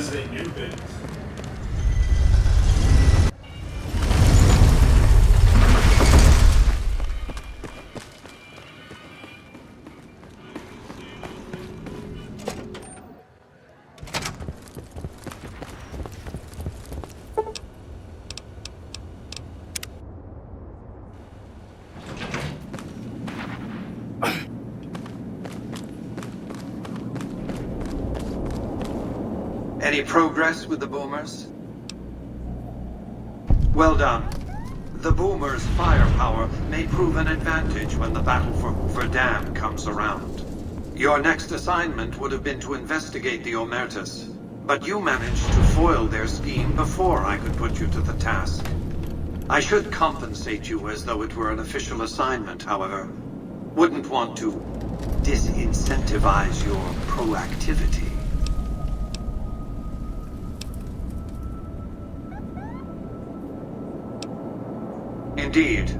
say new things. Any progress with the boomers? Well done. The boomers' firepower may prove an advantage when the battle for Verdun comes around. Your next assignment would have been to investigate the Omertas, but you managed to foil their scheme before I could put you to the task. I should compensate you as though it were an official assignment, however. Wouldn't want to disincentivize your proactivity. Indeed.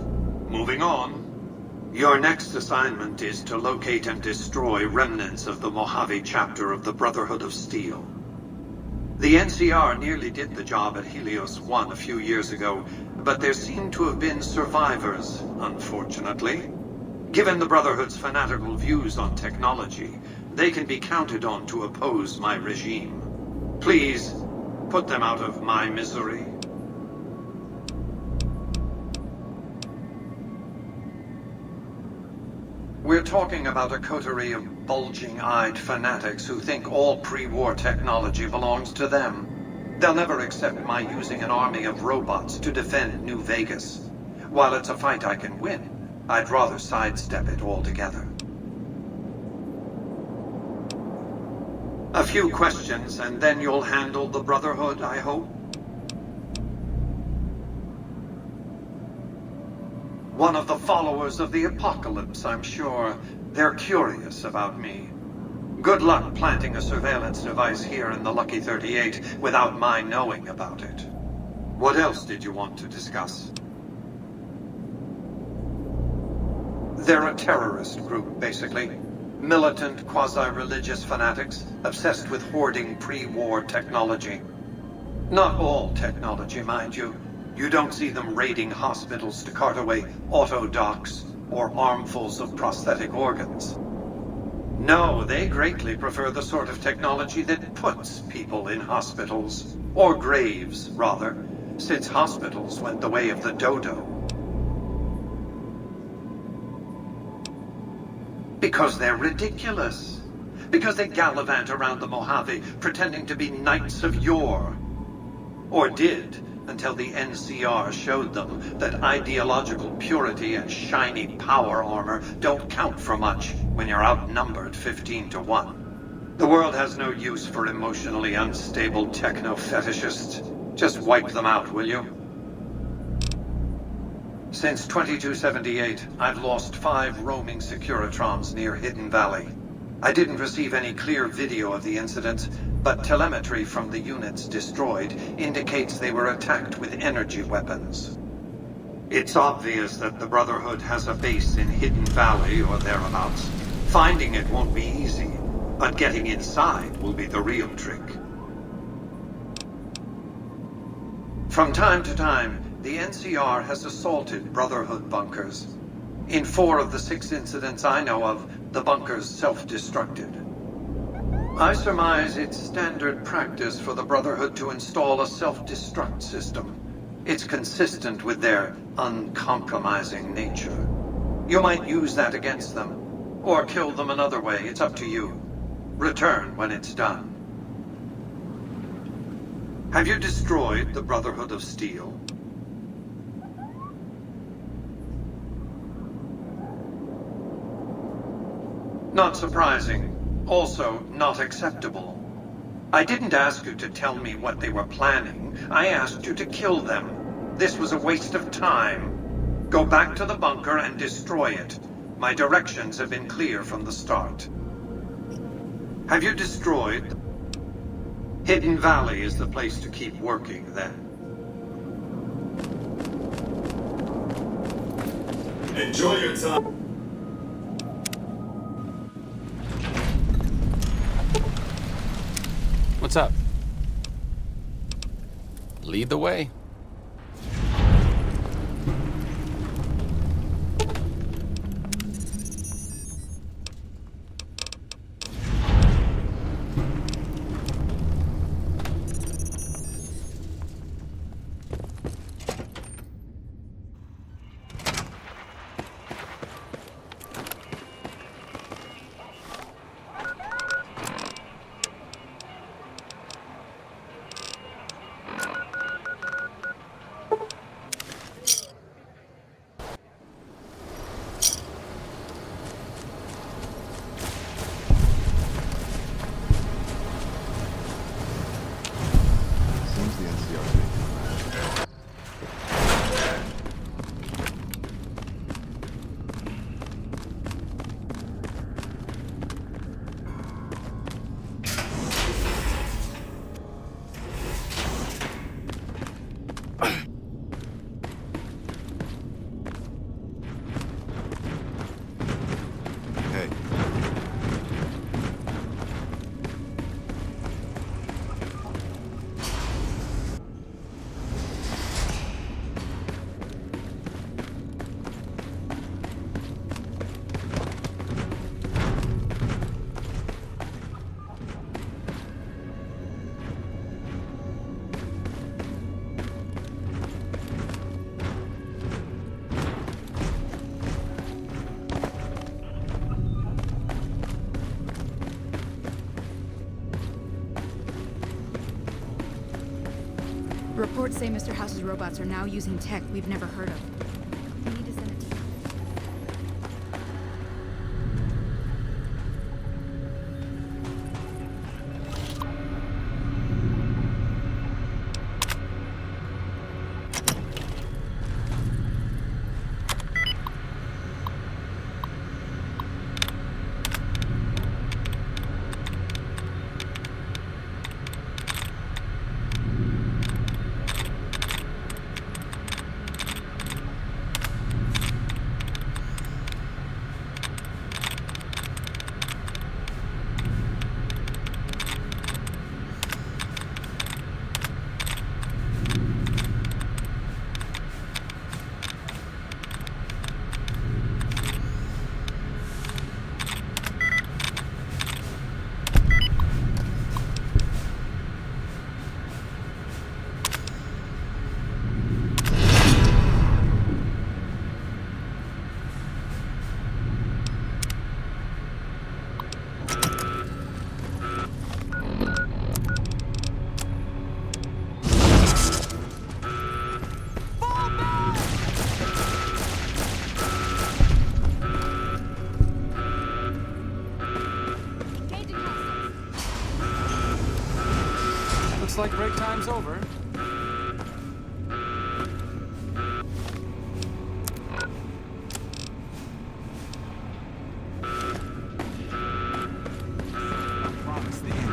Moving on. Your next assignment is to locate and destroy remnants of the Mojave chapter of the Brotherhood of Steel. The NCR nearly did the job at Helios 1 a few years ago, but there seem to have been survivors, unfortunately. Given the Brotherhood's fanatical views on technology, they can be counted on to oppose my regime. Please, put them out of my misery. We're talking about a coterie of bulging-eyed fanatics who think all pre-war technology belongs to them. They'll never accept my using an army of robots to defend New Vegas. While it's a fight I can win, I'd rather sidestep it altogether. A few questions, and then you'll handle the Brotherhood, I hope? One of the followers of the Apocalypse, I'm sure. They're curious about me. Good luck planting a surveillance device here in the Lucky 38 without my knowing about it. What else did you want to discuss? They're a terrorist group, basically. Militant, quasi-religious fanatics, obsessed with hoarding pre-war technology. Not all technology, mind you. You don't see them raiding hospitals to cart away auto docks or armfuls of prosthetic organs. No, they greatly prefer the sort of technology that puts people in hospitals. Or graves, rather, since hospitals went the way of the dodo. Because they're ridiculous. Because they gallivant around the Mojave, pretending to be knights of yore. Or did. Until the NCR showed them that ideological purity and shiny power armor don't count for much when you're outnumbered 15 to 1. The world has no use for emotionally unstable techno-fetishists. Just wipe them out, will you? Since 2278, I've lost 5 roaming Securitrons near Hidden Valley. I didn't receive any clear video of the incidents, but telemetry from the units destroyed indicates they were attacked with energy weapons. It's obvious that the Brotherhood has a base in Hidden Valley or thereabouts. Finding it won't be easy, but getting inside will be the real trick. From time to time, the NCR has assaulted Brotherhood bunkers. In 4 of the 6 incidents I know of, the bunkers self-destructed. I surmise it's standard practice for the Brotherhood to install a self-destruct system. It's consistent with their uncompromising nature. You might use that against them, or kill them another way. It's up to you. Return when it's done. Have you destroyed the Brotherhood of Steel? Not surprising. Also, not acceptable. I didn't ask you to tell me what they were planning. I asked you to kill them. This was a waste of time. Go back to the bunker and destroy it. My directions have been clear from the start. Have you destroyed? Hidden Valley is the place to keep working, then. Enjoy your time. What's up? lead the way? Seems the NCR. Hey. Reports say Mr. House's robots are now using tech we've never heard of. We need to send a team. Looks like break time's over. Promise the end.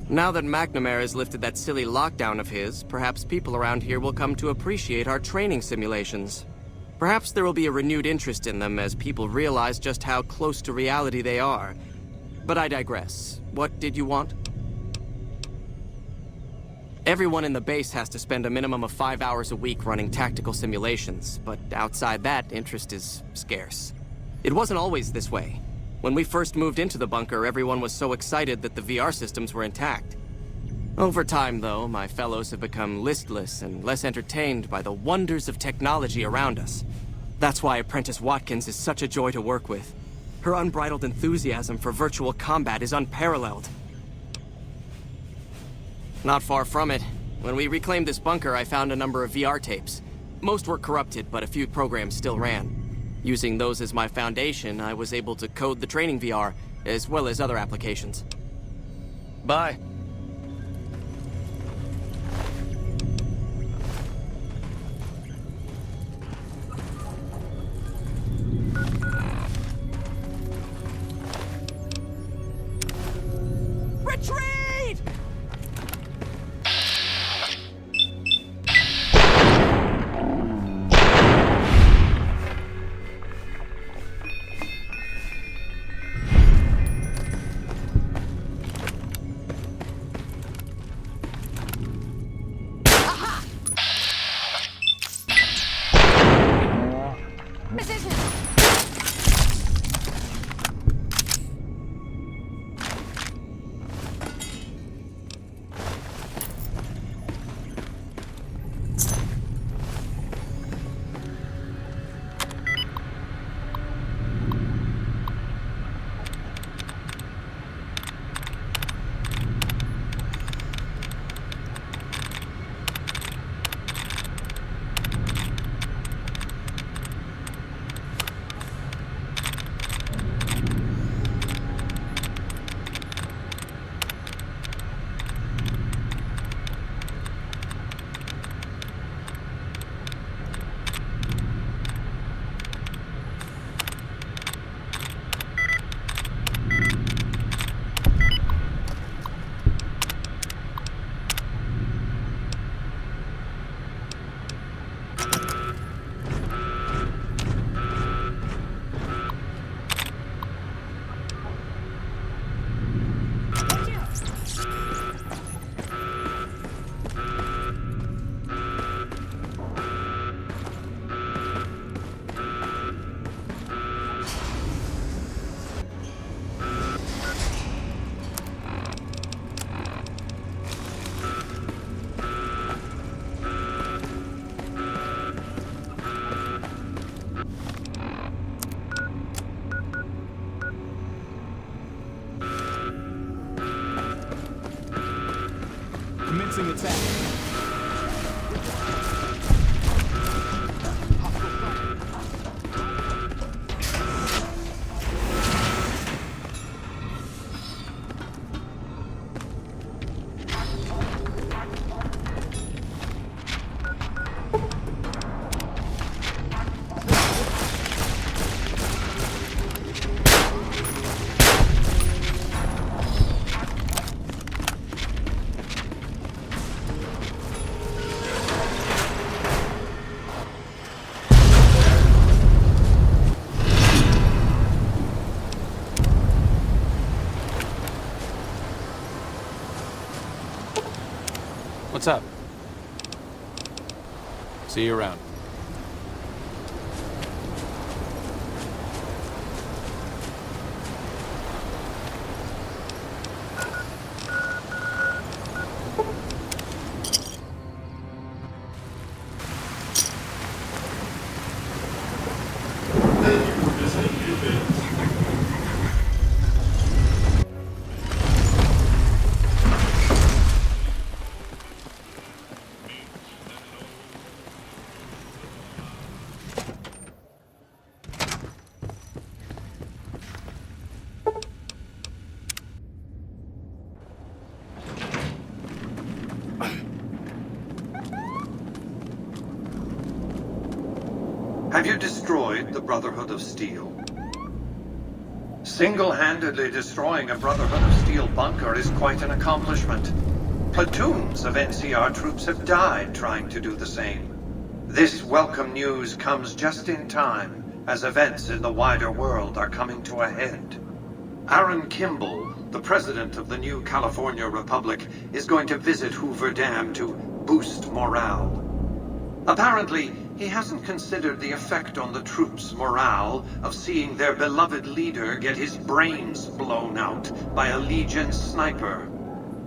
Now that McNamara has lifted that silly lockdown of his, perhaps people around here will come to appreciate our training simulations. Perhaps there will be a renewed interest in them as people realize just how close to reality they are. But I digress. What did you want? Everyone in the base has to spend a minimum of 5 hours a week running tactical simulations, but outside that, interest is scarce. It wasn't always this way. When we first moved into the bunker, everyone was so excited that the VR systems were intact. Over time, though, my fellows have become listless and less entertained by the wonders of technology around us. That's why Apprentice Watkins is such a joy to work with. Her unbridled enthusiasm for virtual combat is unparalleled. Not far from it. When we reclaimed this bunker, I found a number of VR tapes. Most were corrupted, but a few programs still ran. Using those as my foundation, I was able to code the training VR, as well as other applications. Bye. Retreat! Commencing attack. What's up? See you around. Thank you for visiting New Vegas. Have you destroyed the Brotherhood of Steel? Single-handedly destroying a Brotherhood of Steel bunker is quite an accomplishment. Platoons of NCR troops have died trying to do the same. This welcome news comes just in time, as events in the wider world are coming to a head. Aaron Kimball, the president of the new California Republic, is going to visit Hoover Dam to boost morale. Apparently, He hasn't considered the effect on the troops' morale of seeing their beloved leader get his brains blown out by a Legion sniper.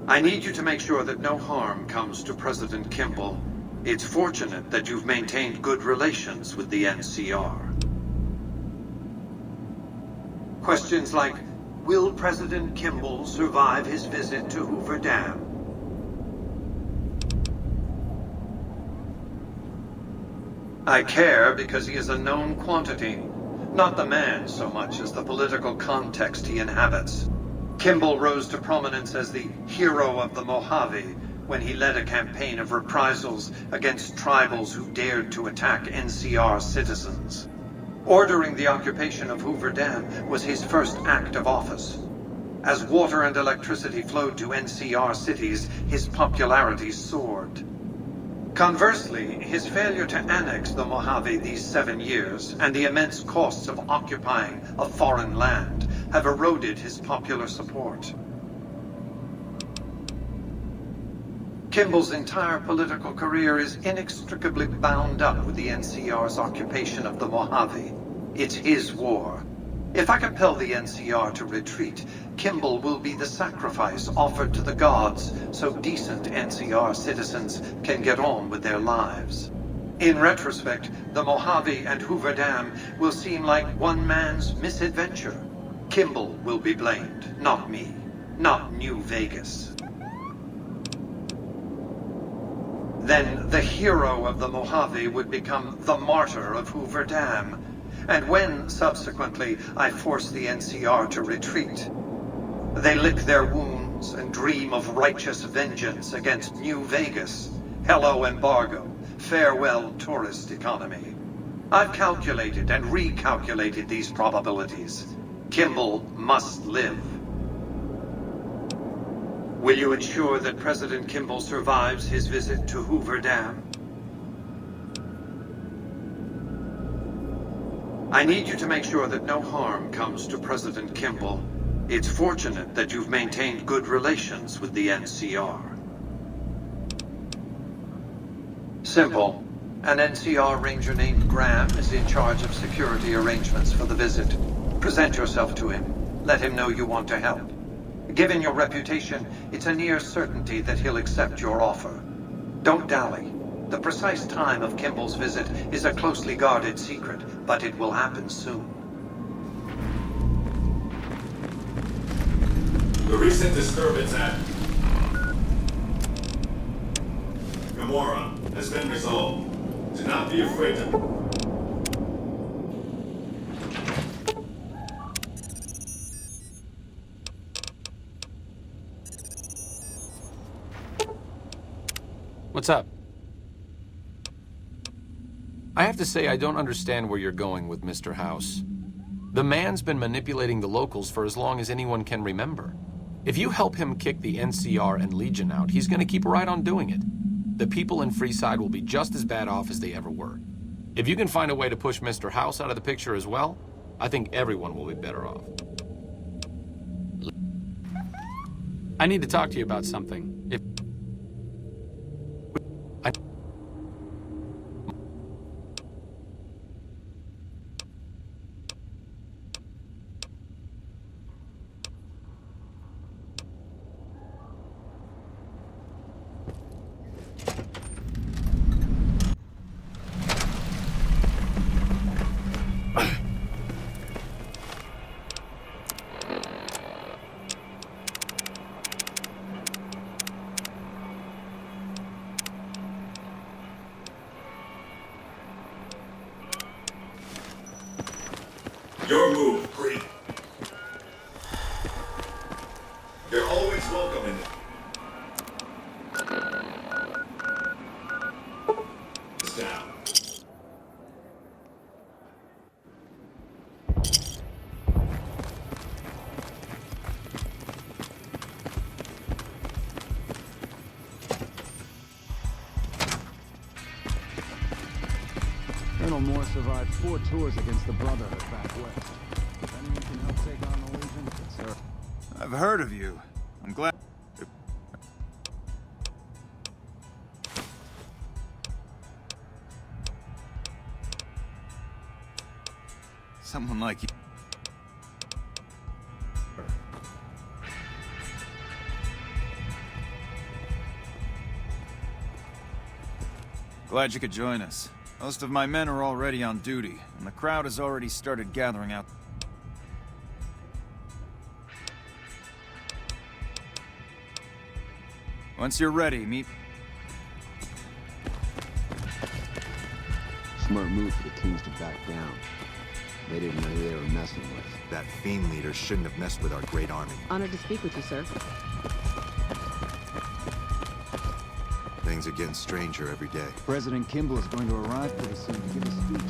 I need you to make sure that no harm comes to President Kimball. It's fortunate that you've maintained good relations with the NCR. Questions like, will President Kimball survive his visit to Hoover Dam? I care because he is a known quantity, not the man so much as the political context he inhabits. Kimball rose to prominence as the hero of the Mojave when he led a campaign of reprisals against tribals who dared to attack NCR citizens. Ordering the occupation of Hoover Dam was his first act of office. As water and electricity flowed to NCR cities, his popularity soared. Conversely, his failure to annex the Mojave these 7 years and the immense costs of occupying a foreign land have eroded his popular support. Kimball's entire political career is inextricably bound up with the NCR's occupation of the Mojave. It's his war. If I compel the NCR to retreat, Kimball will be the sacrifice offered to the gods so decent NCR citizens can get on with their lives. In retrospect, the Mojave and Hoover Dam will seem like one man's misadventure. Kimball will be blamed, not me, not New Vegas. Then the hero of the Mojave would become the martyr of Hoover Dam. And when, subsequently, I force the NCR to retreat, they lick their wounds and dream of righteous vengeance against New Vegas. Hello, embargo. Farewell, tourist economy. I've calculated and recalculated these probabilities. Kimball must live. Will you ensure that President Kimball survives his visit to Hoover Dam? I need you to make sure that no harm comes to President Kimball. It's fortunate that you've maintained good relations with the NCR. Simple. An NCR ranger named Graham is in charge of security arrangements for the visit. Present yourself to him. Let him know you want to help. Given your reputation, it's a near certainty that he'll accept your offer. Don't dally. The precise time of Kimball's visit is a closely guarded secret, but it will happen soon. The recent disturbance at Gamora has been resolved. Do not be afraid to... What's up? I have to say I don't understand where you're going with Mr. House. The man's been manipulating the locals for as long as anyone can remember. If you help him kick the NCR and Legion out, he's going to keep right on doing it. The people in Freeside will be just as bad off as they ever were. If you can find a way to push Mr. House out of the picture as well, I think everyone will be better off. I need to talk to you about something. Your move, Creep. You're always welcome in this town. Colonel Moore survived 4 tours against the Brotherhood back west. If anyone can help take on the Legion, it's her. I've heard of you. I'm glad. Someone like you. Glad you could join us. Most of my men are already on duty, and the crowd has already started gathering out. Once you're ready, meet... Smart move for the Kings to back down. They didn't know who they were messing with. That fiend leader shouldn't have messed with our great army. Honored to speak with you, sir. Things are getting stranger every day. President Kimball is going to arrive pretty soon to give a speech.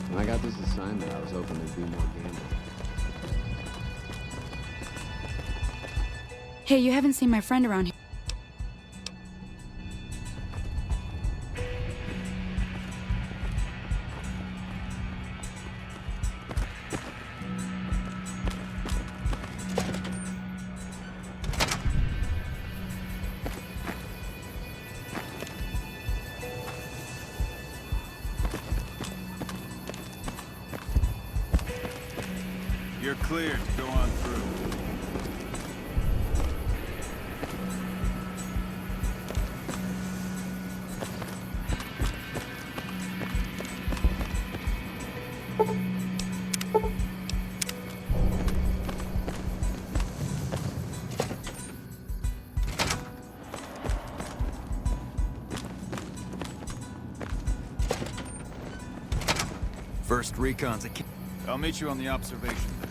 When I got this assignment, I was hoping there'd be more gambling. Hey, you haven't seen my friend around here. You're cleared to go on through. First recon's a... I'll meet you on the observation deck.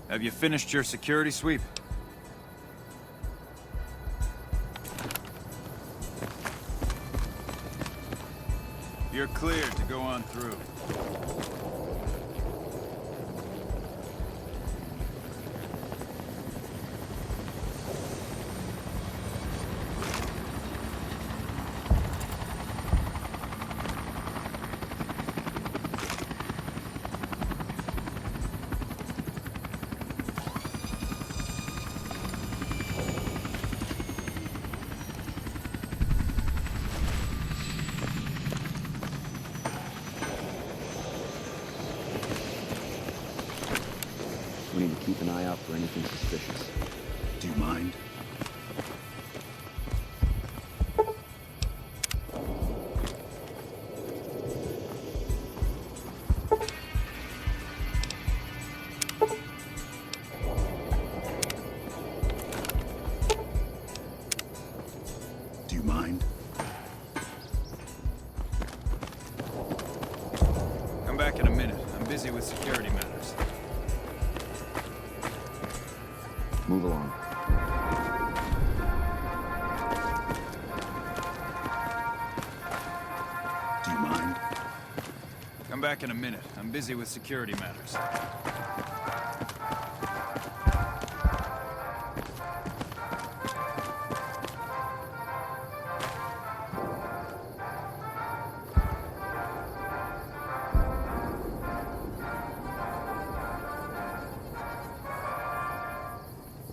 Have you finished your security sweep? You're cleared to go on through. We need to keep an eye out for anything suspicious. Do you mind? Do you mind? Come back in a minute. I'm busy with security matters. Move along. Do you mind? Come back in a minute. I'm busy with security matters.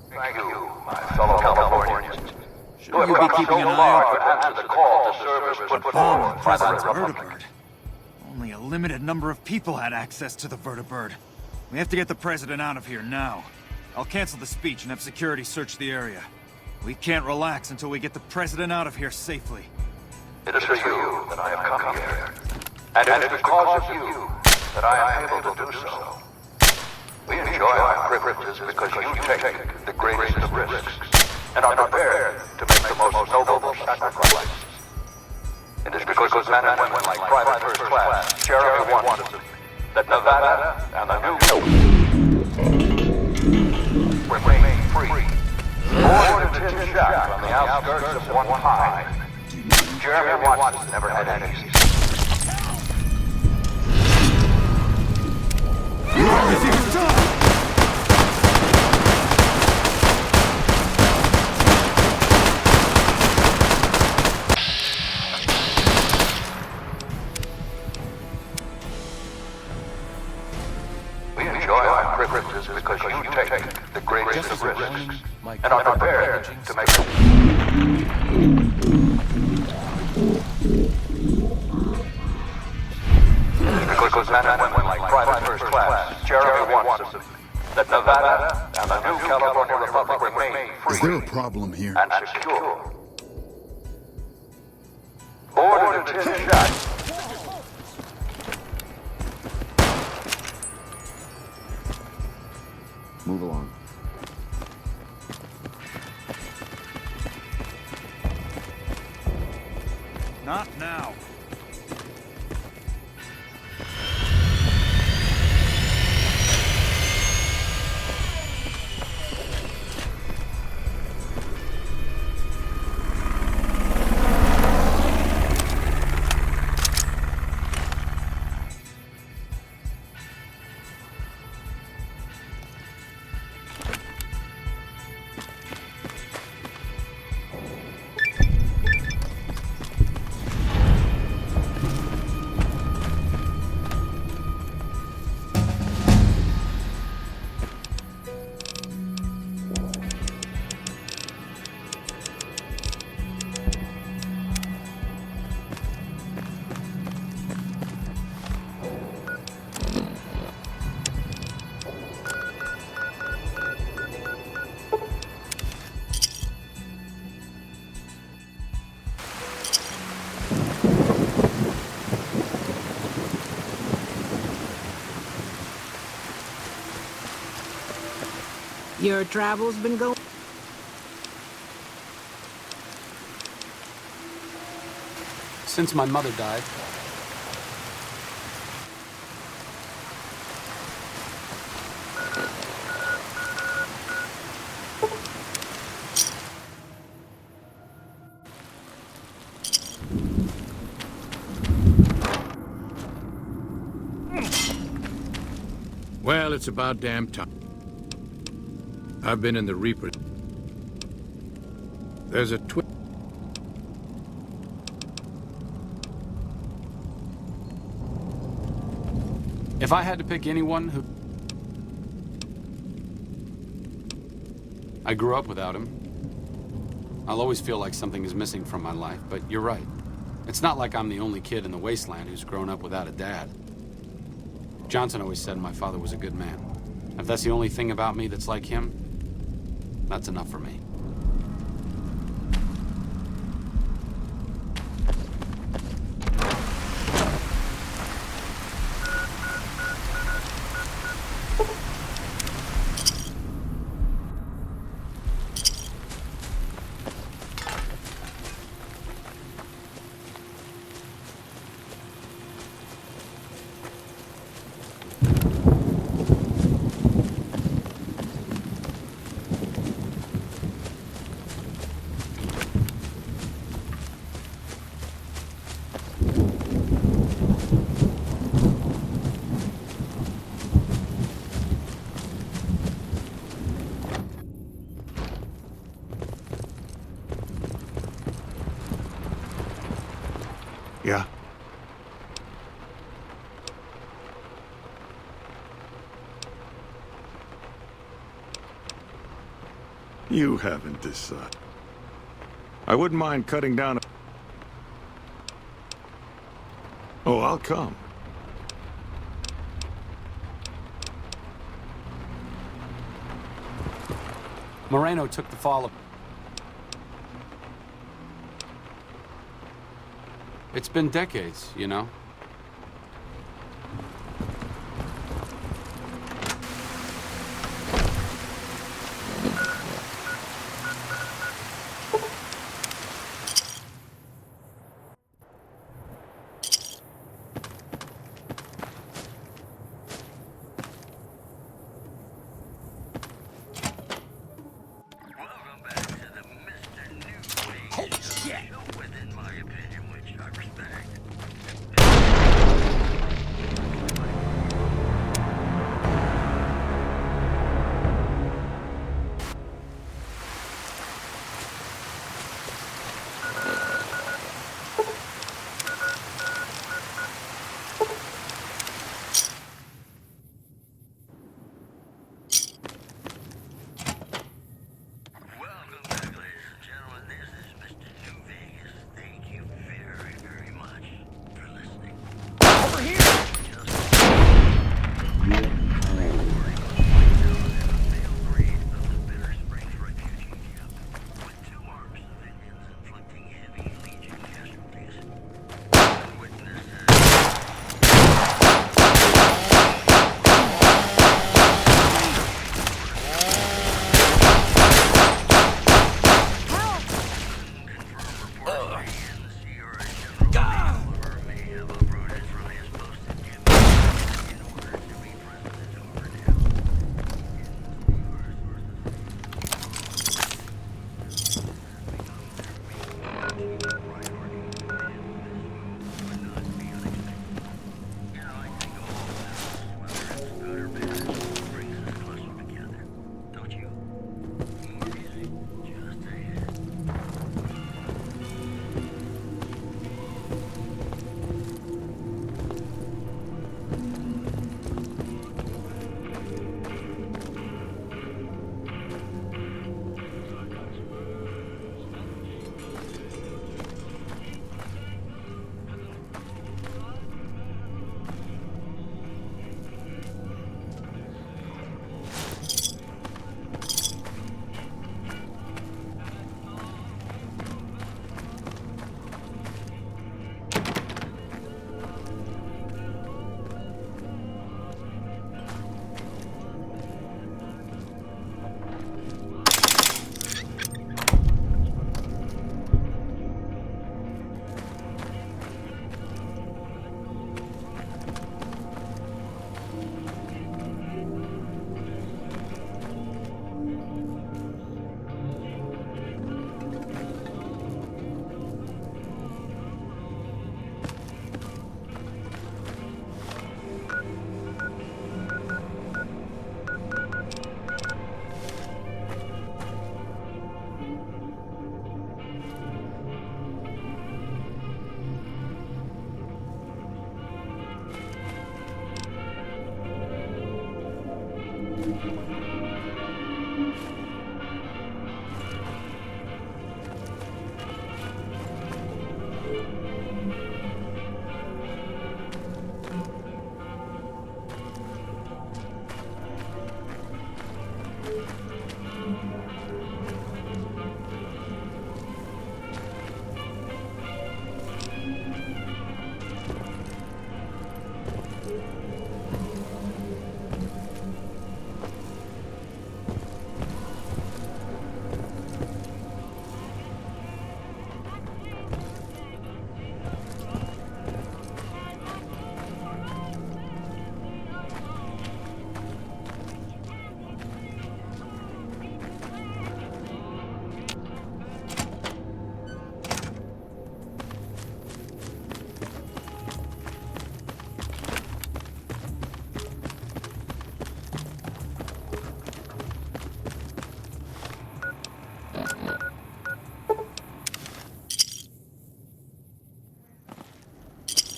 Thank you, my fellow Californians. Shouldn't you be keeping an eye out for answer the call the service put bomb forward on by the President's Republic. vertibird? Only a limited number of people had access to the vertibird. We have to get the President out of here now. I'll cancel the speech and have security search the area. We can't relax until we get the President out of here safely. It is for you that I have come here. And it is because of you that I am able to do so. We enjoy our privileges because you take the greatest of risks and are prepared to make the most noble sacrifices. It is because men and women like Private First Class Jeremy Watson that Nevada and the new remain free. Born in a tin shack on the outskirts of one high, Jeremy Watson never had any easy. you take the greatest Just of as a risks warning, my and are prepared imaging to make because men and women like Private First Class, Jeremy Watson, that Nevada and the new California Republic remain free Is there a problem here? and secure. Board and tin shack. Move along. Not now. Your travels been going? Since my mother died, well, it's about damn time. I've been in the Reaper. There's a if I had to pick anyone who... I grew up without him. I'll always feel like something is missing from my life, but you're right. It's not like I'm the only kid in the wasteland who's grown up without a dad. Johnson always said my father was a good man. If that's the only thing about me that's like him, that's enough for me. Yeah. You haven't decided. I wouldn't mind cutting down. Oh, I'll come. Moreno took the fall of... It's been decades, you know?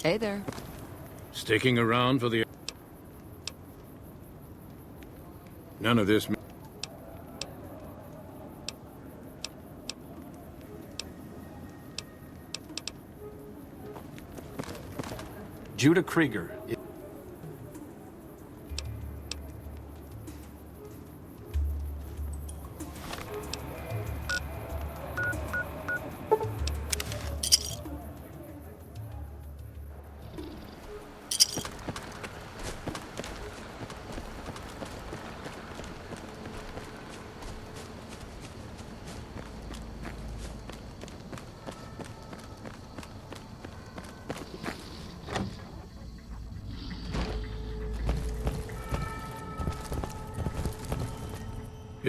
Hey there. Sticking around for the... None of this... Judah Krieger.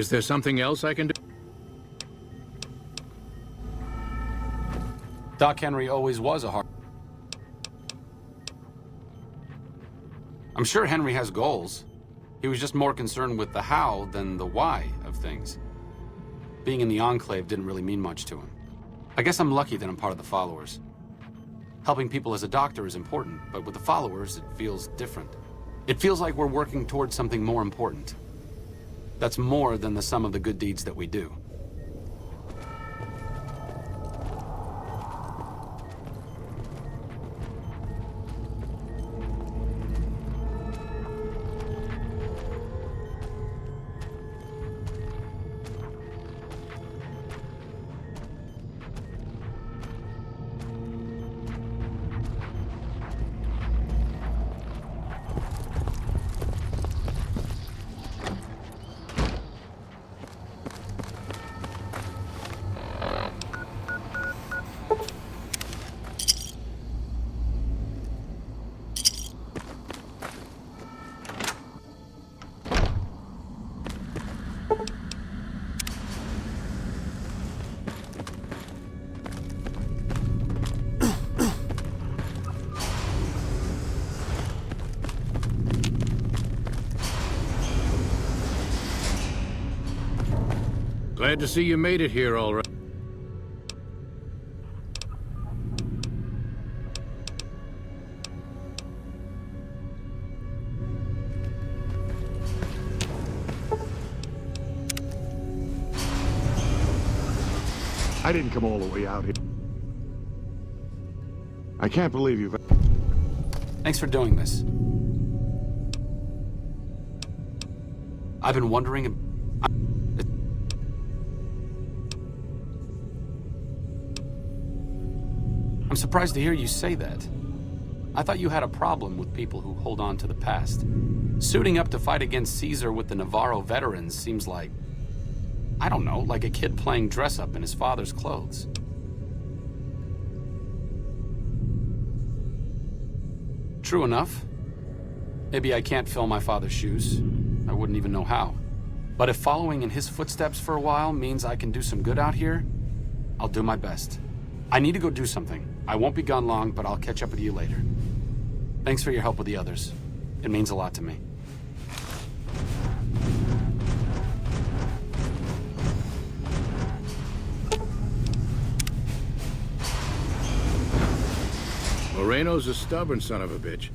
Is there something else I can do? Doc Henry always was a hard... I'm sure Henry has goals. He was just more concerned with the how than the why of things. Being in the Enclave didn't really mean much to him. I guess I'm lucky that I'm part of the Followers. Helping people as a doctor is important, but with the Followers, it feels different. It feels like we're working towards something more important. That's more than the sum of the good deeds that we do. Glad to see you made it here all right. I didn't come all the way out here. I can't believe you've... Thanks for doing this. I've been wondering... I'm surprised to hear you say that. I thought you had a problem with people who hold on to the past. Suiting up to fight against Caesar with the Navarro veterans seems like... I don't know, like a kid playing dress-up in his father's clothes. True enough. Maybe I can't fill my father's shoes. I wouldn't even know how. But if following in his footsteps for a while means I can do some good out here, I'll do my best. I need to go do something. I won't be gone long, but I'll catch up with you later. Thanks for your help with the others. It means a lot to me. Moreno's a stubborn son of a bitch.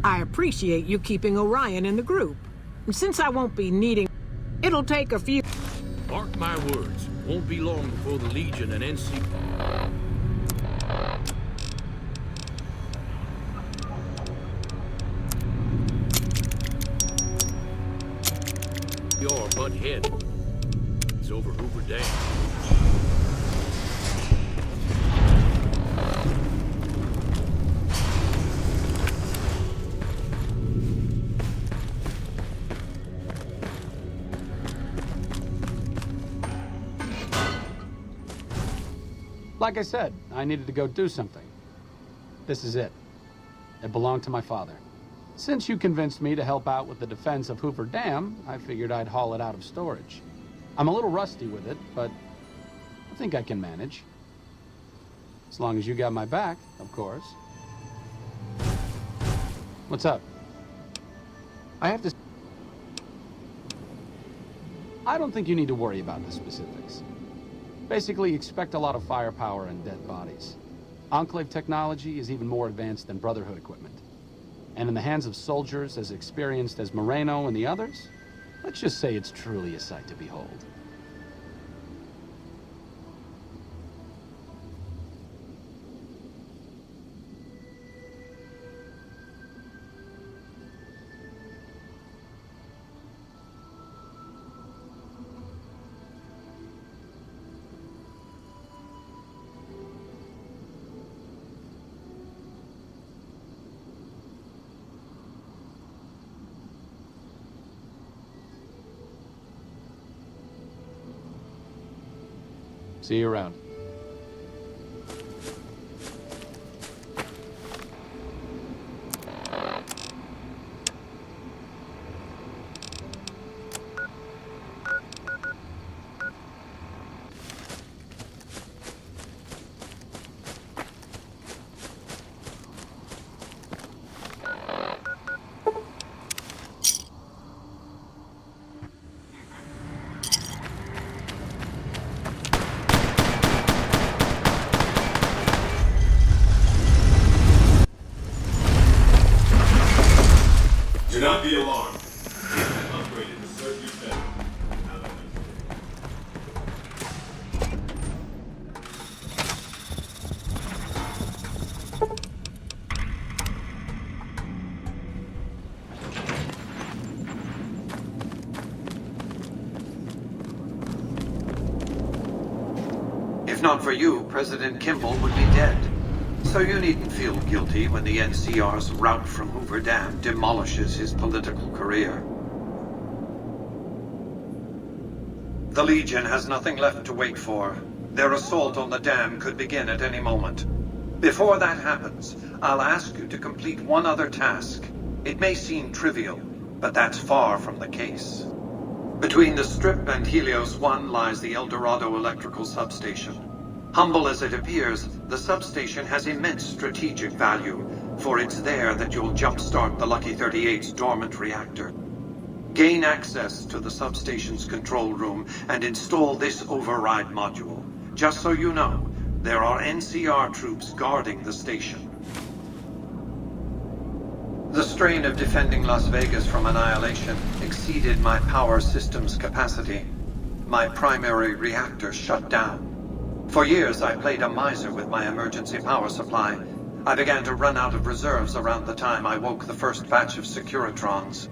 I appreciate you keeping Orion in the group. Since I won't be needing... It'll take a few... Mark my words. Won't be long before the Legion and NC... Your butt head. It's over Hoover Dam. Like I said, I needed to go do something. This is it. It belonged to my father. Since you convinced me to help out with the defense of Hoover Dam, I figured I'd haul it out of storage. I'm a little rusty with it, but I think I can manage. As long as you got my back, of course. What's up? I have to... I don't think you need to worry about the specifics. Basically, expect a lot of firepower and dead bodies. Enclave technology is even more advanced than Brotherhood equipment. And in the hands of soldiers as experienced as Moreno and the others, let's just say it's truly a sight to behold. See you around. Do not be alarmed. Upgraded to serve you better. If not for you, President Kimball would be dead. So you needn't feel guilty when the NCR's rout from Hoover Dam demolishes his political career. The Legion has nothing left to wait for. Their assault on the dam could begin at any moment. Before that happens, I'll ask you to complete one other task. It may seem trivial, but that's far from the case. Between the Strip and Helios 1 lies the El Dorado Electrical Substation. Humble as it appears, the substation has immense strategic value, for it's there that you'll jumpstart the Lucky 38's dormant reactor. Gain access to the substation's control room and install this override module. Just so you know, there are NCR troops guarding the station. The strain of defending Las Vegas from annihilation exceeded my power system's capacity. My primary reactor shut down. For years, I played a miser with my emergency power supply. I began to run out of reserves around the time I woke the first batch of Securitrons.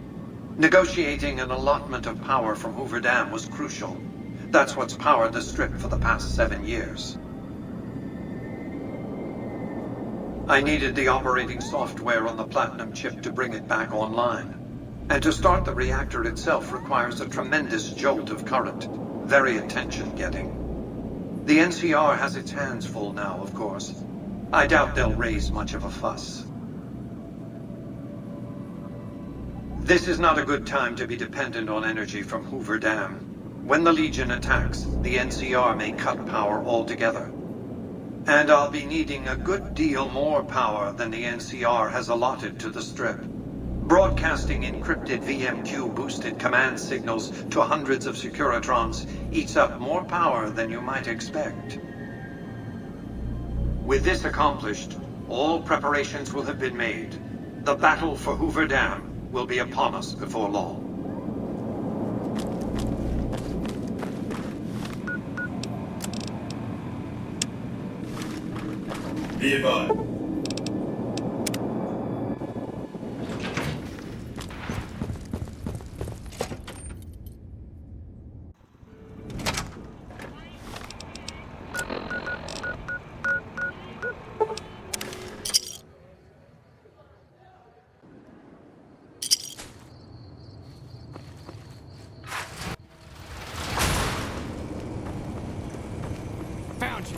Negotiating an allotment of power from Hoover Dam was crucial. That's what's powered the Strip for the past 7 years. I needed the operating software on the Platinum chip to bring it back online. And to start the reactor itself requires a tremendous jolt of current. Very attention-getting. The NCR has its hands full now, of course. I doubt they'll raise much of a fuss. This is not a good time to be dependent on energy from Hoover Dam. When the Legion attacks, the NCR may cut power altogether. And I'll be needing a good deal more power than the NCR has allotted to the Strip. Broadcasting encrypted VMQ-boosted command signals to hundreds of Securitrons eats up more power than you might expect. With this accomplished, all preparations will have been made. The battle for Hoover Dam will be upon us before long. Be advised. Found you.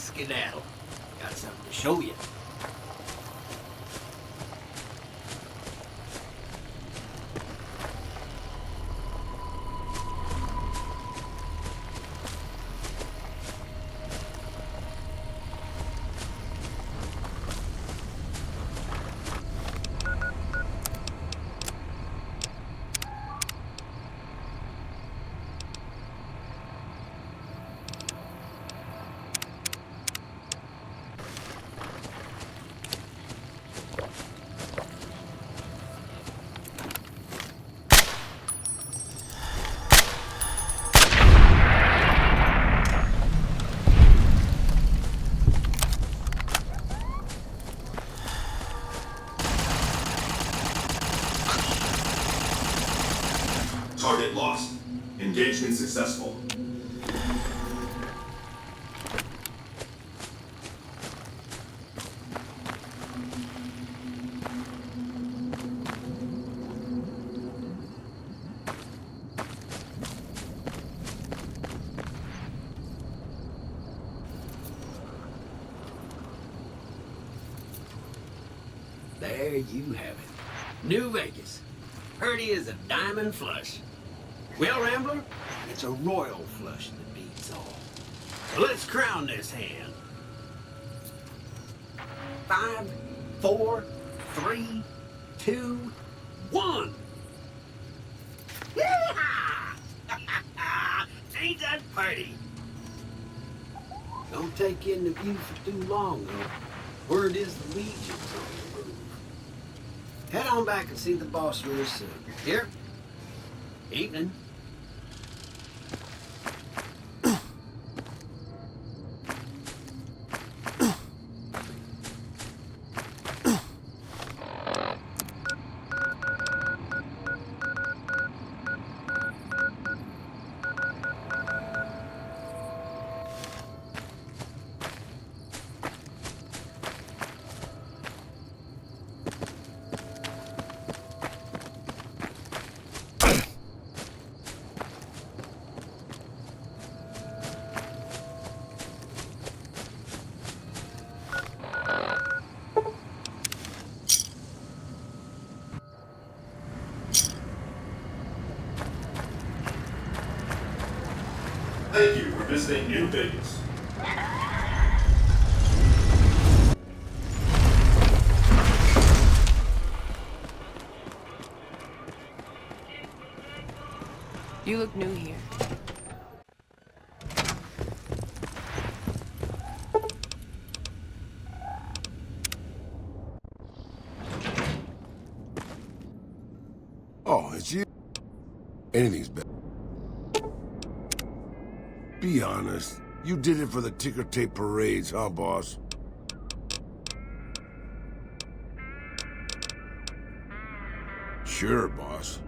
skedaddle. Got something to show you. Target lost. Engagement successful. There you have it. New Vegas. Purdy is a diamond flush. Well, Rambler, it's a royal flush that beats all. So let's crown this hand. 5, 4, 3, 2, 1. Ain't that pretty? Don't take in the view for too long, though. Word is the Legion's on the move. Head on back and see the boss real soon. Here? Evening. Thank you for visiting New Vegas. You look new here. Oh, it's you. Anything's better. Be honest. You did it for the ticker tape parades, huh, boss? Sure, boss.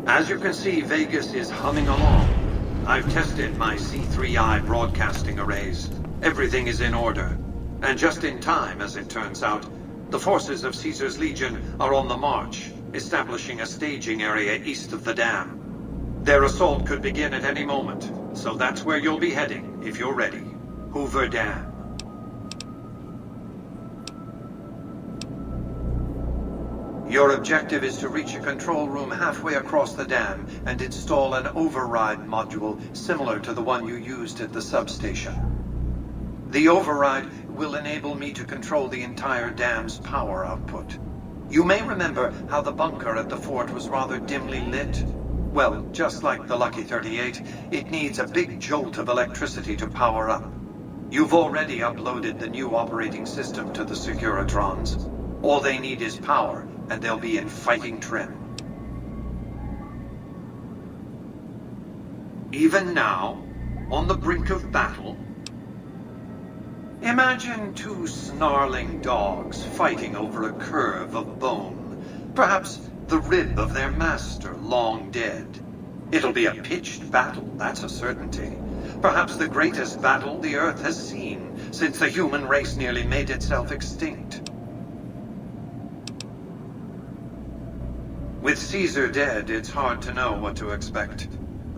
As you can see, Vegas is humming along. I've tested my C3I broadcasting arrays. Everything is in order. And just in time, as it turns out, the forces of Caesar's Legion are on the march, establishing a staging area east of the dam. Their assault could begin at any moment, so that's where you'll be heading, if you're ready. Hoover Dam. Your objective is to reach a control room halfway across the dam and install an override module similar to the one you used at the substation. The override will enable me to control the entire dam's power output. You may remember how the bunker at the fort was rather dimly lit. Well, just like the Lucky 38, it needs a big jolt of electricity to power up. You've already uploaded the new operating system to the Securitrons. All they need is power, and they'll be in fighting trim. Even now, on the brink of battle, imagine two snarling dogs fighting over a curve of bone. Perhaps the rib of their master, long dead. It'll be a pitched battle, that's a certainty. Perhaps the greatest battle the Earth has seen since the human race nearly made itself extinct. With Caesar dead, it's hard to know what to expect.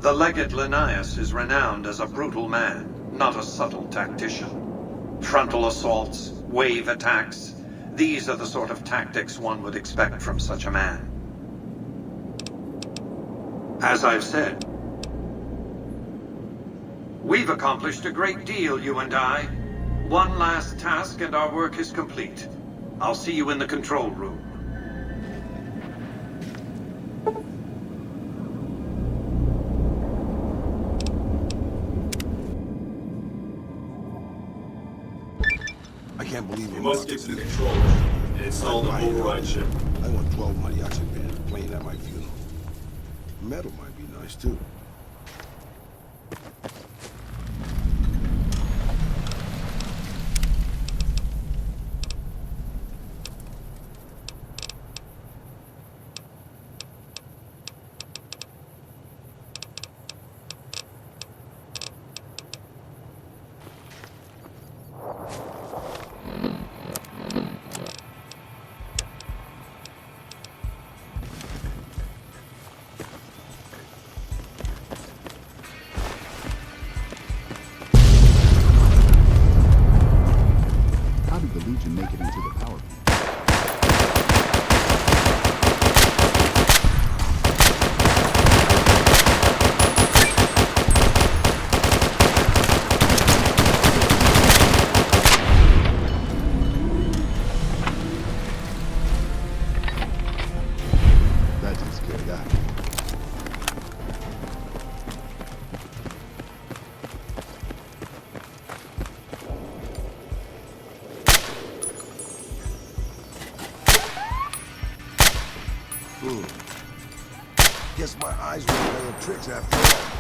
The legate Linnaeus is renowned as a brutal man, not a subtle tactician. Frontal assaults, wave attacks, these are the sort of tactics one would expect from such a man. As I've said, we've accomplished a great deal, you and I. One last task and our work is complete. I'll see you in the control room. I can't believe You must get to the control room and install the override chip. I want 12 mariachi bands playing at my funeral. Metal might be nice, too. Make it into the power plant. That takes care of that. Guess my eyes were playing tricks after all.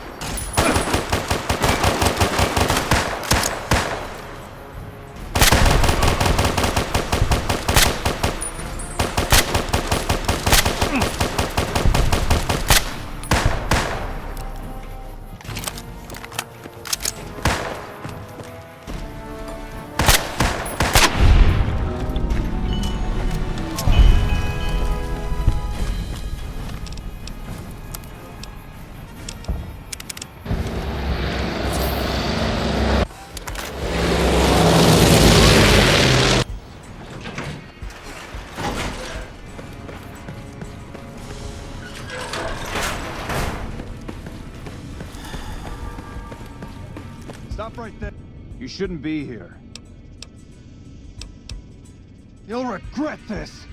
Stop right there. You shouldn't be here. You'll regret this!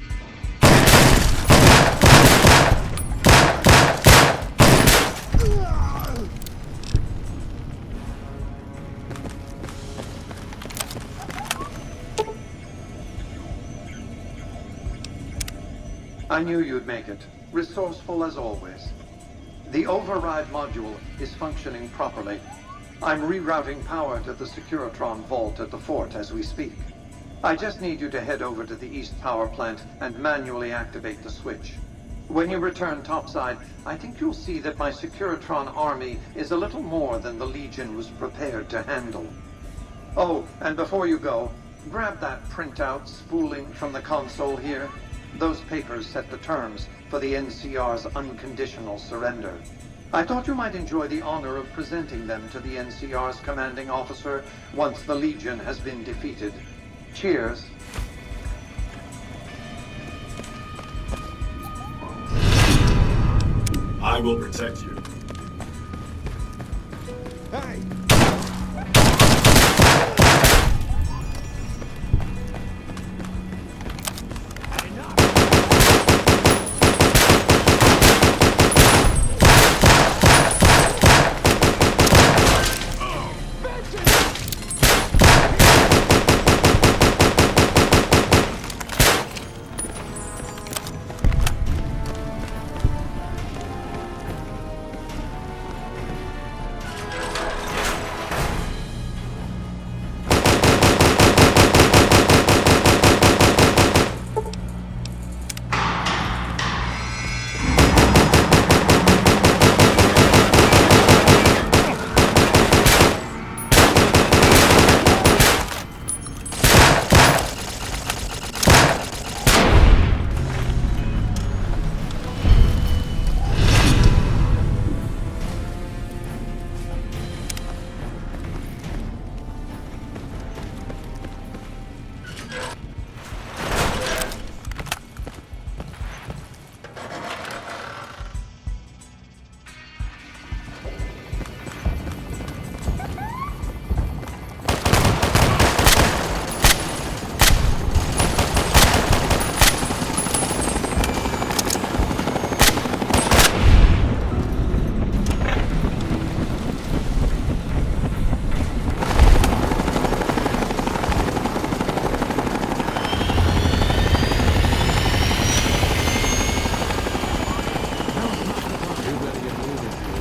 I knew you'd make it. Resourceful as always. The override module is functioning properly. I'm rerouting power to the Securitron vault at the fort as we speak. I just need you to head over to the East Power Plant and manually activate the switch. When you return topside, I think you'll see that my Securitron army is a little more than the Legion was prepared to handle. Oh, and before you go, grab that printout spooling from the console here. Those papers set the terms for the NCR's unconditional surrender. I thought you might enjoy the honor of presenting them to the NCR's commanding officer once the Legion has been defeated. Cheers. I will protect you. Hey!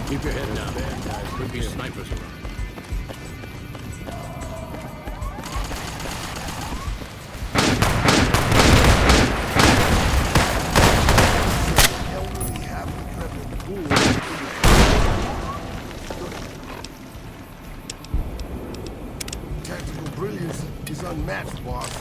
Keep your head down, bad guys. Could be snipers around. Tactical brilliance is unmatched, boss.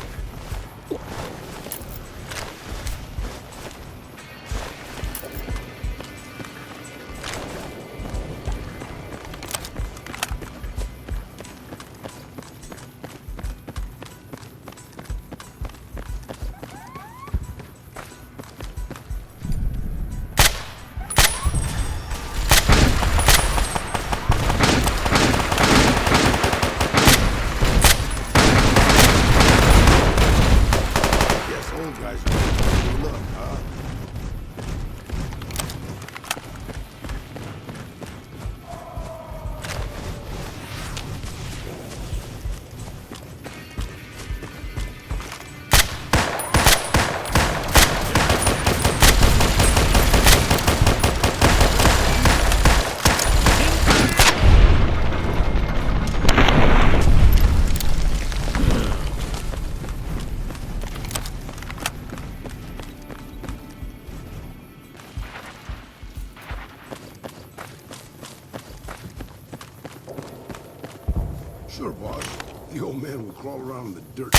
Sure, boss. The old man will crawl around in the dirt.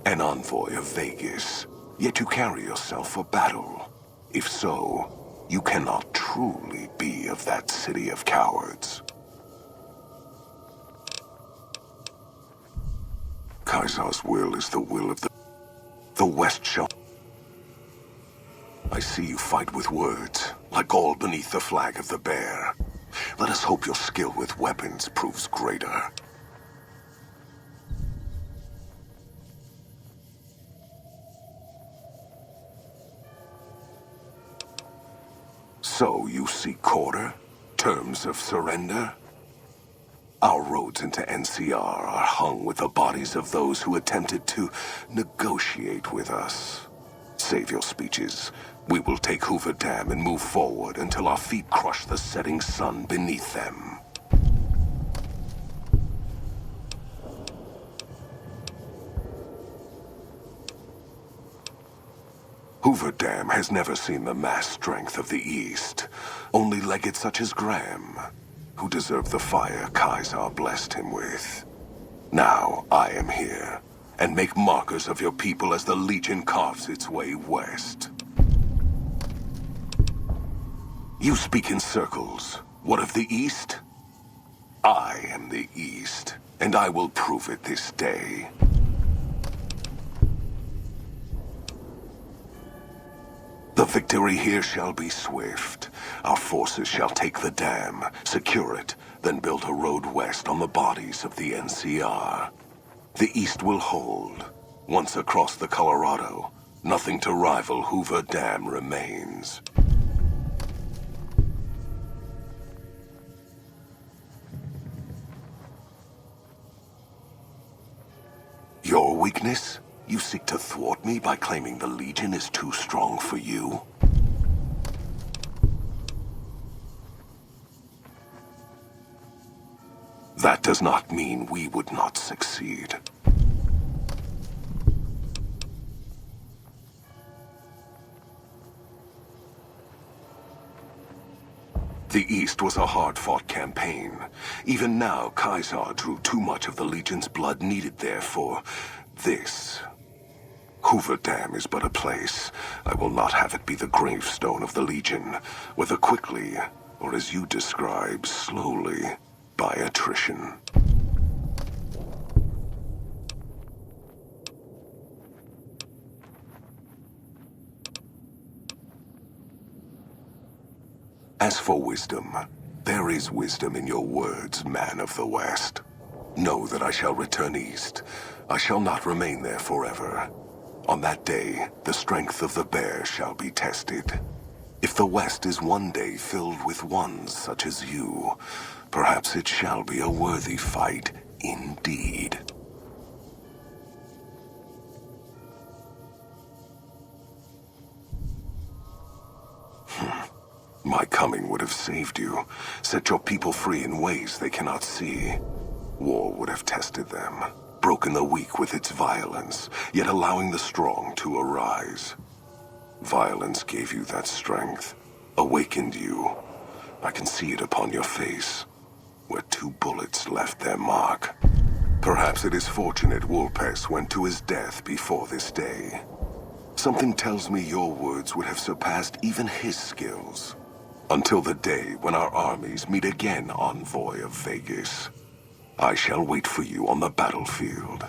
An envoy of Vegas, yet you carry yourself for battle. If so, you cannot truly be of that city of cowards. Caesar's will is the will of the West shall... I see you fight with words, like all beneath the flag of the Bear. Let us hope your skill with weapons proves greater. So you seek quarter? Terms of surrender? Our roads into NCR are hung with the bodies of those who attempted to negotiate with us. Save your speeches. We will take Hoover Dam and move forward until our feet crush the setting sun beneath them. Hoover Dam has never seen the mass strength of the East. Only legates such as Graham, who deserve the fire Caesar blessed him with. Now I am here, and make markers of your people as the Legion carves its way west. You speak in circles. What of the East? I am the East, and I will prove it this day. The victory here shall be swift. Our forces shall take the dam, secure it, then build a road west on the bodies of the NCR. The East will hold. Once across the Colorado, nothing to rival Hoover Dam remains. Your weakness? You seek to thwart me by claiming the Legion is too strong for you? That does not mean we would not succeed. The East was a hard-fought campaign. Even now, Caesar drew too much of the Legion's blood needed there for this. Hoover Dam is but a place. I will not have it be the gravestone of the Legion, whether quickly, or as you describe, slowly, by attrition. As for wisdom, there is wisdom in your words, man of the West. Know that I shall return east. I shall not remain there forever. On that day, the strength of the bear shall be tested. If the West is one day filled with ones such as you, perhaps it shall be a worthy fight indeed. My coming would have saved you, set your people free in ways they cannot see. War would have tested them, broken the weak with its violence, yet allowing the strong to arise. Violence gave you that strength, awakened you. I can see it upon your face, where 2 bullets left their mark. Perhaps it is fortunate Vulpes went to his death before this day. Something tells me your words would have surpassed even his skills. Until the day when our armies meet again, envoy of Vegas. I shall wait for you on the battlefield.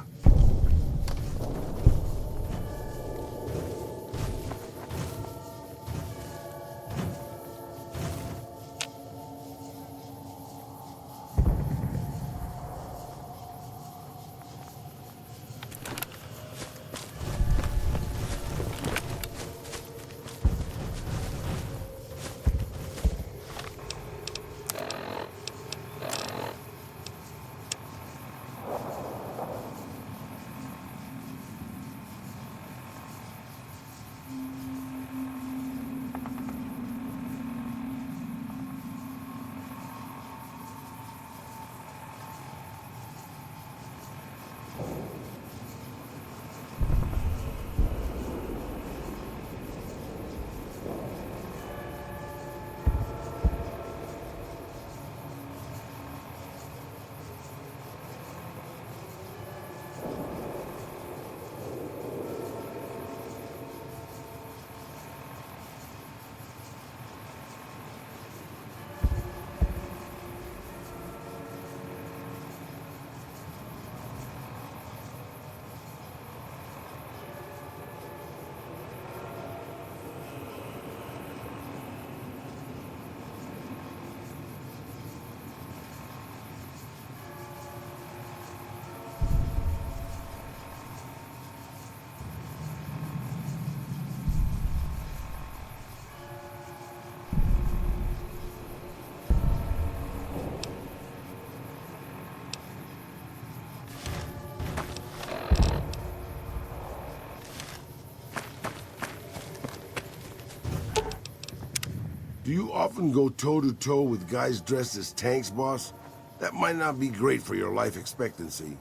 Do you often go toe-to-toe with guys dressed as tanks, boss? That might not be great for your life expectancy.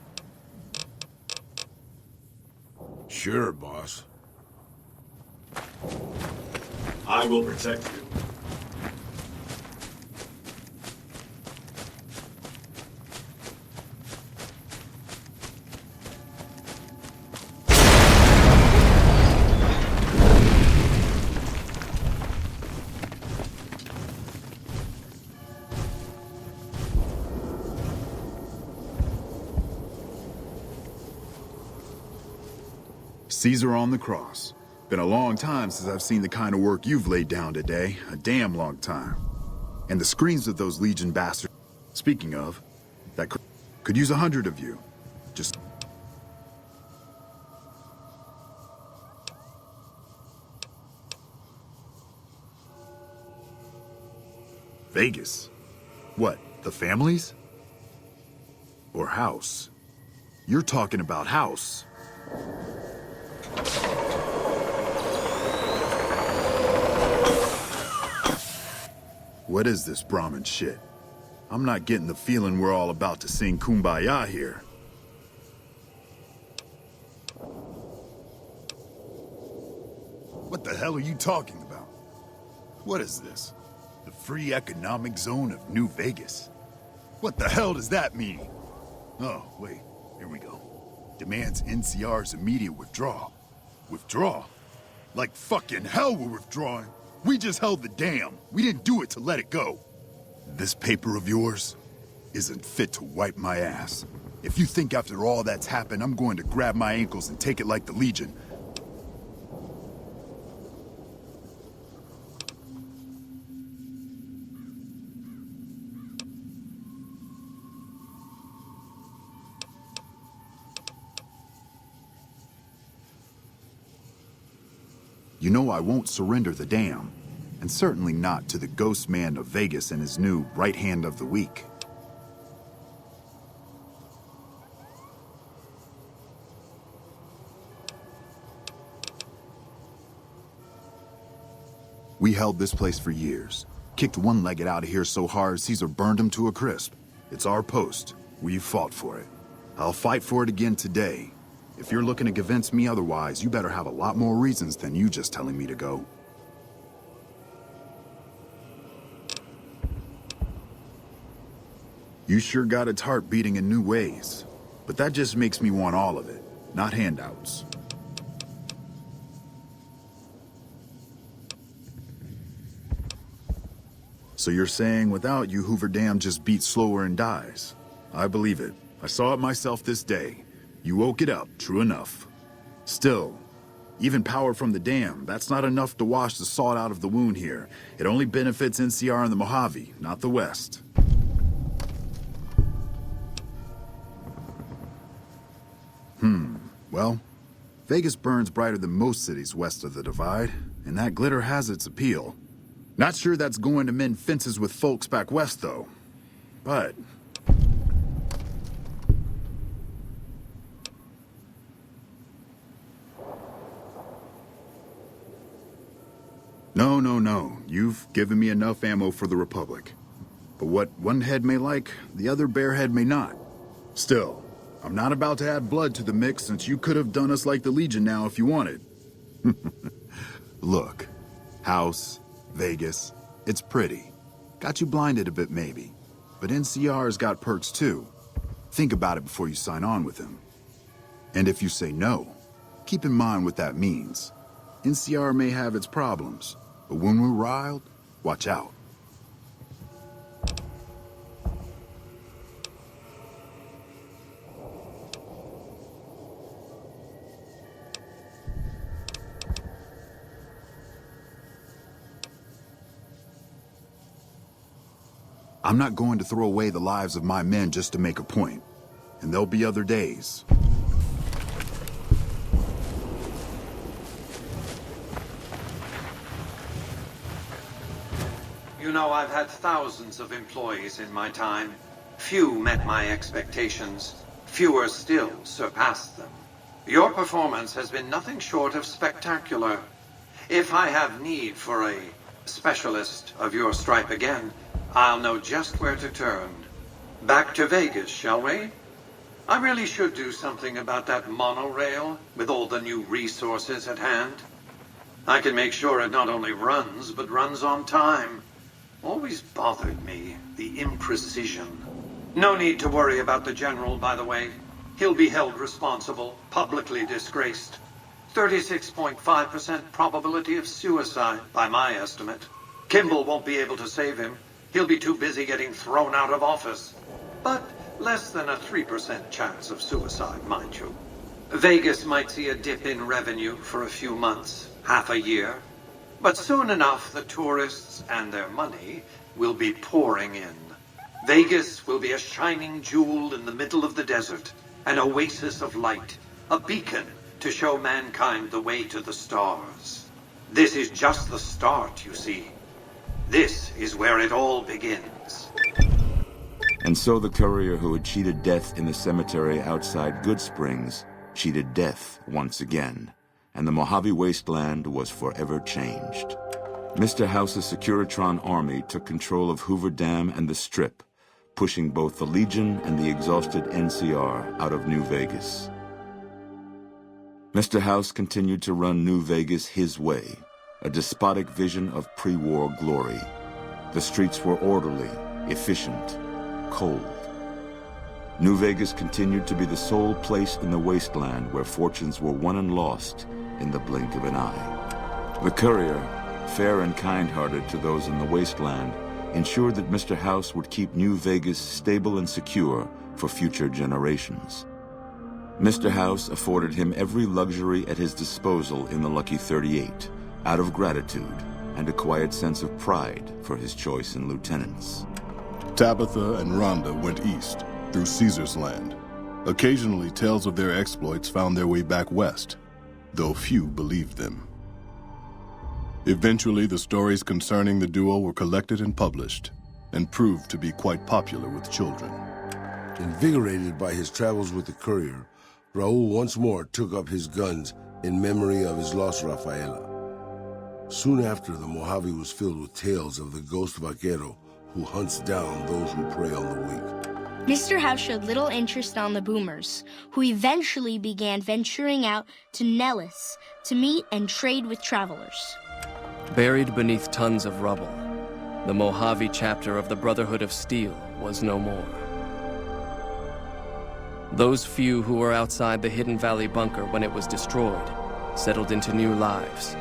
Sure, boss. I will protect you. Caesar on the cross. Been a long time since I've seen the kind of work you've laid down today. A damn long time. And the screams of those Legion bastards. Speaking of, that could use 100 of you. Just... Vegas? What, the families? Or House? You're talking about House. What is this Brahmin shit? I'm not getting the feeling we're all about to sing Kumbaya here. What the hell are you talking about? What is this? The free economic zone of New Vegas. What the hell does that mean? Oh, wait, here we go. Demands NCR's immediate withdrawal. Withdraw? Like fucking hell we're withdrawing. We just held the dam. We didn't do it to let it go. This paper of yours isn't fit to wipe my ass. If you think after all that's happened, I'm going to grab my ankles and take it like the Legion. You know I won't surrender the dam, and certainly not to the ghost man of Vegas and his new right hand of the week. We held this place for years. Kicked one-legged out of here so hard Caesar burned him to a crisp. It's our post. We've fought for it. I'll fight for it again today. If you're looking to convince me otherwise, you better have a lot more reasons than you just telling me to go. You sure got its heart beating in new ways. But that just makes me want all of it, not handouts. So you're saying without you, Hoover Dam just beats slower and dies? I believe it. I saw it myself this day. You woke it up, true enough. Still, even power from the dam, that's not enough to wash the salt out of the wound here. It only benefits NCR and the Mojave, not the West. Well, Vegas burns brighter than most cities west of the Divide, and that glitter has its appeal. Not sure that's going to mend fences with folks back west, though. But... No. You've given me enough ammo for the Republic. But what one head may like, the other bear head may not. Still, I'm not about to add blood to the mix since you could have done us like the Legion now if you wanted. Look, House, Vegas, it's pretty. Got you blinded a bit maybe. But NCR's got perks too. Think about it before you sign on with him. And if you say no, keep in mind what that means. NCR may have its problems, but when we're riled, watch out. I'm not going to throw away the lives of my men just to make a point. And there'll be other days. You know, I've had thousands of employees in my time. Few met my expectations. Fewer still surpassed them. Your performance has been nothing short of spectacular. If I have need for a specialist of your stripe again, I'll know just where to turn. Back to Vegas, shall we? I really should do something about that monorail with all the new resources at hand. I can make sure it not only runs, but runs on time. Always bothered me, the imprecision. No need to worry about the General, by the way. He'll be held responsible, publicly disgraced. 36.5% probability of suicide, by my estimate. Kimball won't be able to save him. He'll be too busy getting thrown out of office. But less than a 3% chance of suicide, mind you. Vegas might see a dip in revenue for a few months, half a year. But soon enough, the tourists and their money will be pouring in. Vegas will be a shining jewel in the middle of the desert, an oasis of light, a beacon to show mankind the way to the stars. This is just the start, you see. This is where it all begins. And so the courier who had cheated death in the cemetery outside Goodsprings cheated death once again. And the Mojave Wasteland was forever changed. Mr. House's Securitron army took control of Hoover Dam and the Strip, pushing both the Legion and the exhausted NCR out of New Vegas. Mr. House continued to run New Vegas his way, a despotic vision of pre-war glory. The streets were orderly, efficient, cold. New Vegas continued to be the sole place in the wasteland where fortunes were won and lost in the blink of an eye. The courier, fair and kind-hearted to those in the wasteland, ensured that Mr. House would keep New Vegas stable and secure for future generations. Mr. House afforded him every luxury at his disposal in the Lucky 38, out of gratitude and a quiet sense of pride for his choice in lieutenants. Tabitha and Rhonda went east, through Caesar's land. Occasionally, tales of their exploits found their way back west, though few believed them. Eventually, the stories concerning the duo were collected and published, and proved to be quite popular with children. Invigorated by his travels with the courier, Raul once more took up his guns in memory of his lost Rafaela. Soon after, the Mojave was filled with tales of the ghost vaquero who hunts down those who prey on the weak. Mr. House showed little interest on the boomers, who eventually began venturing out to Nellis to meet and trade with travelers. Buried beneath tons of rubble, the Mojave chapter of the Brotherhood of Steel was no more. Those few who were outside the Hidden Valley bunker when it was destroyed settled into new lives,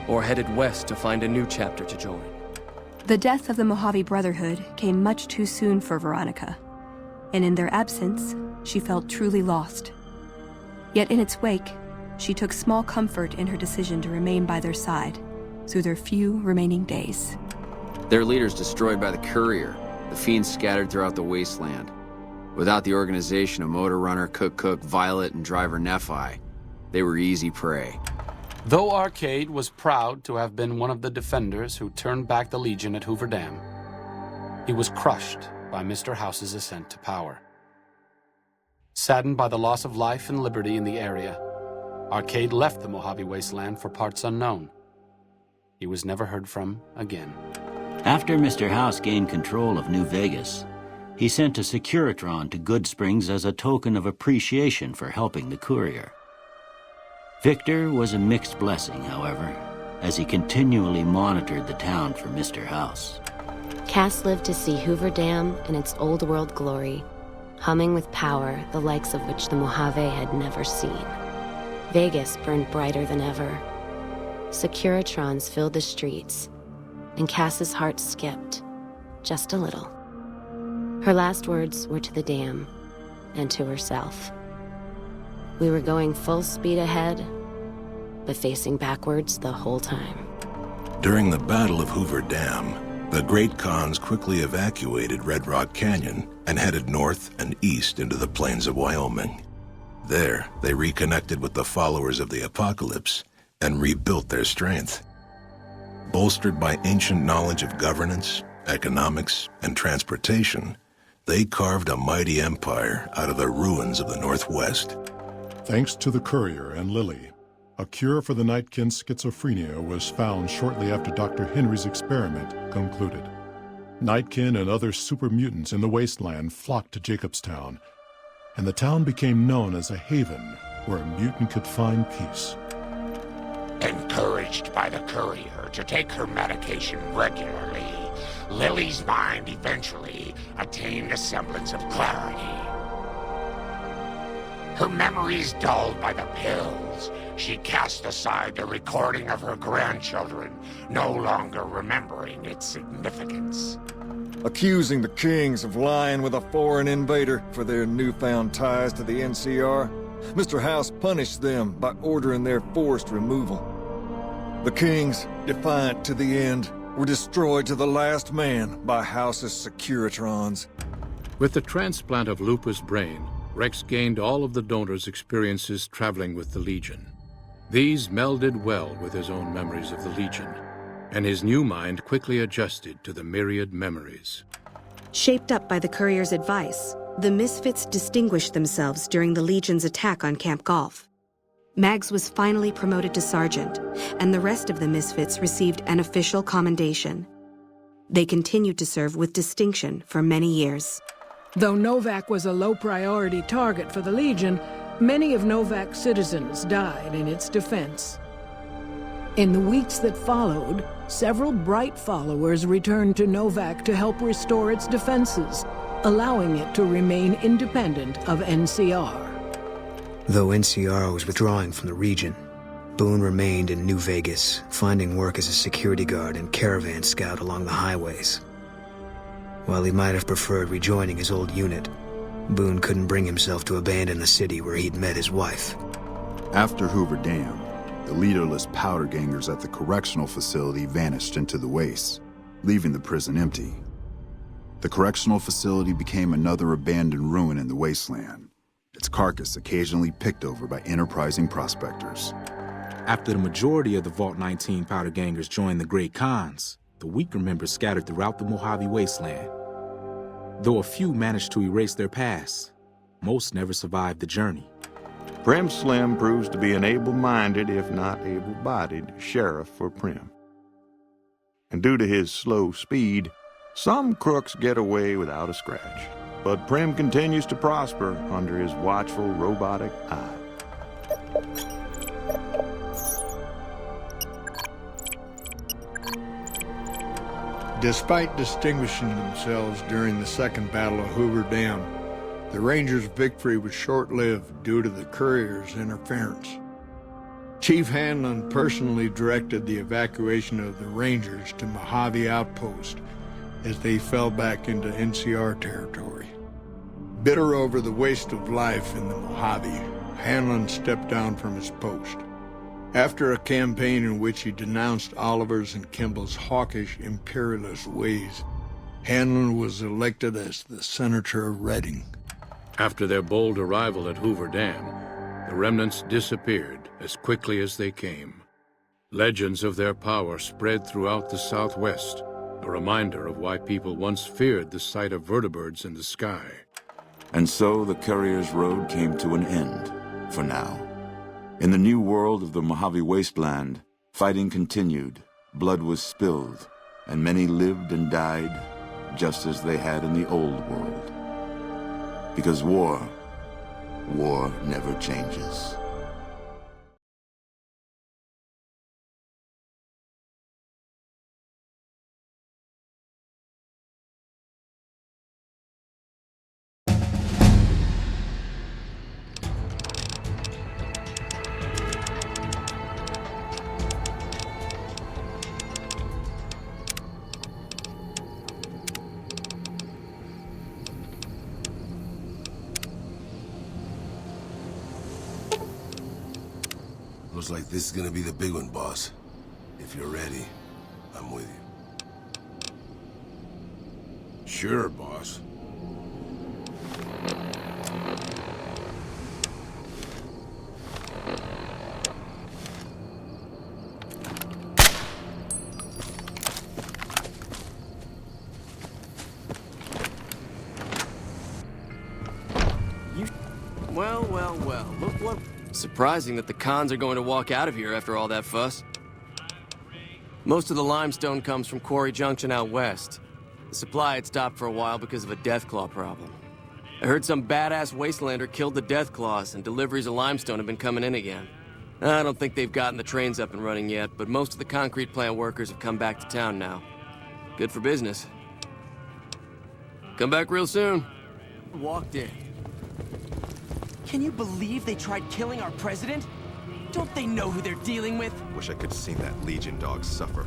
or headed west to find a new chapter to join. The death of the Mojave Brotherhood came much too soon for Veronica, and in their absence, she felt truly lost. Yet in its wake, she took small comfort in her decision to remain by their side through their few remaining days. Their leaders destroyed by the courier, the fiends scattered throughout the wasteland. Without the organization of Motor Runner, Cook, Violet, and Driver Nephi, they were easy prey. Though Arcade was proud to have been one of the defenders who turned back the Legion at Hoover Dam, he was crushed by Mr. House's ascent to power. Saddened by the loss of life and liberty in the area, Arcade left the Mojave Wasteland for parts unknown. He was never heard from again. After Mr. House gained control of New Vegas, he sent a Securitron to Goodsprings as a token of appreciation for helping the courier. Victor was a mixed blessing, however, as he continually monitored the town for Mr. House. Cass lived to see Hoover Dam in its old world glory, humming with power the likes of which the Mojave had never seen. Vegas burned brighter than ever. Securitrons filled the streets, and Cass's heart skipped, just a little. Her last words were to the dam, and to herself. We were going full speed ahead, but facing backwards the whole time. During the Battle of Hoover Dam, the Great Khans quickly evacuated Red Rock Canyon and headed north and east into the plains of Wyoming. There, they reconnected with the followers of the Apocalypse and rebuilt their strength. Bolstered by ancient knowledge of governance, economics, and transportation, they carved a mighty empire out of the ruins of the Northwest. Thanks to the courier and Lily, a cure for the Nightkin's schizophrenia was found shortly after Dr. Henry's experiment concluded. Nightkin and other super mutants in the wasteland flocked to Jacobstown, and the town became known as a haven where a mutant could find peace. Encouraged by the courier to take her medication regularly, Lily's mind eventually attained a semblance of clarity. Her memories dulled by the pills, she cast aside the recording of her grandchildren, no longer remembering its significance. Accusing the Kings of lying with a foreign invader for their newfound ties to the NCR, Mr. House punished them by ordering their forced removal. The Kings, defiant to the end, were destroyed to the last man by House's Securitrons. With the transplant of Lupa's brain, Rex gained all of the donor's experiences traveling with the Legion. These melded well with his own memories of the Legion, and his new mind quickly adjusted to the myriad memories. Shaped up by the courier's advice, the Misfits distinguished themselves during the Legion's attack on Camp Golf. Mags was finally promoted to sergeant, and the rest of the Misfits received an official commendation. They continued to serve with distinction for many years. Though Novak was a low-priority target for the Legion, many of Novak's citizens died in its defense. In the weeks that followed, several bright followers returned to Novak to help restore its defenses, allowing it to remain independent of NCR. Though NCR was withdrawing from the region, Boone remained in New Vegas, finding work as a security guard and caravan scout along the highways. While he might have preferred rejoining his old unit, Boone couldn't bring himself to abandon the city where he'd met his wife. After Hoover Dam, the leaderless powder gangers at the correctional facility vanished into the wastes, leaving the prison empty. The correctional facility became another abandoned ruin in the wasteland, its carcass occasionally picked over by enterprising prospectors. After the majority of the Vault 19 powder gangers joined the Great Khans, the weaker members scattered throughout the Mojave Wasteland. Though a few managed to erase their past, most never survived the journey. Prim Slim proves to be an able-minded, if not able-bodied, sheriff for Prim. And due to his slow speed, some crooks get away without a scratch. But Prim continues to prosper under his watchful, robotic eye. Despite distinguishing themselves during the Second Battle of Hoover Dam, the Rangers' victory was short-lived due to the Courier's interference. Chief Hanlon personally directed the evacuation of the Rangers to Mojave Outpost as they fell back into NCR territory. Bitter over the waste of life in the Mojave, Hanlon stepped down from his post. After a campaign in which he denounced Oliver's and Kimball's hawkish, imperialist ways, Hanlon was elected as the Senator of Reading. After their bold arrival at Hoover Dam, the remnants disappeared as quickly as they came. Legends of their power spread throughout the Southwest, a reminder of why people once feared the sight of vertibirds in the sky. And so the Courier's road came to an end, for now. In the new world of the Mojave Wasteland, fighting continued, blood was spilled, and many lived and died just as they had in the old world. Because war never changes. Looks like this is gonna be the big one, boss. If you're ready, I'm with you. Sure, boss. Well, look what... Surprising that the Khans are going to walk out of here after all that fuss. Most of the limestone comes from Quarry Junction out west. The supply had stopped for a while because of a Deathclaw problem. I heard some badass wastelander killed the Deathclaws, and deliveries of limestone have been coming in again. I don't think they've gotten the trains up and running yet, but most of the concrete plant workers have come back to town now. Good for business. Come back real soon. Walked in. Can you believe they tried killing our president? Don't they know who they're dealing with? Wish I could have seen that Legion dog suffer.